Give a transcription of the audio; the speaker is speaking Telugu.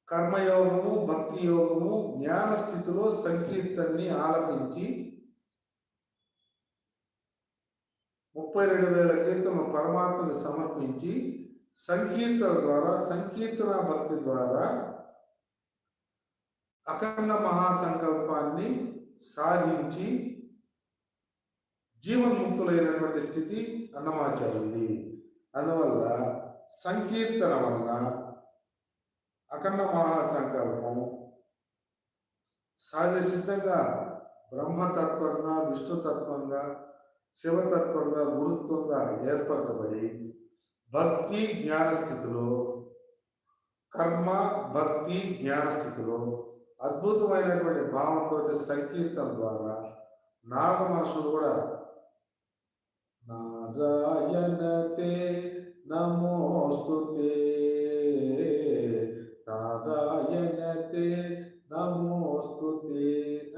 కర్మయోగము, భక్తి యోగము, జ్ఞాన స్థితిలో సంకీర్తనని ఆలపించి 32,000 కీర్తనలు పరమాత్మకు సమర్పించి సంకీర్తన ద్వారా, సంకీర్తన భక్తి ద్వారా అఖండ మహాసంకల్పాన్ని సాధించి జీవన్ముక్తులైనటువంటి స్థితి అన్నమాచార్యుది. అందువల్ల సంకీర్తన వల్ల అఖండ మహాసంకల్పం సహజ సిద్ధంగా బ్రహ్మతత్వంగా, విష్ణుతత్వంగా, శివతత్వంగా, గురుత్వంగా ఏర్పరచబడి భక్తి జ్ఞాన స్థితిలో, కర్మ భక్తి జ్ఞాన స్థితిలో అద్భుతమైనటువంటి భావంతో సంకీర్తన ద్వారా నారద మహర్షులు కూడా నారాయణతే నమోస్తుతే, నారాయణతే నమోస్తుతే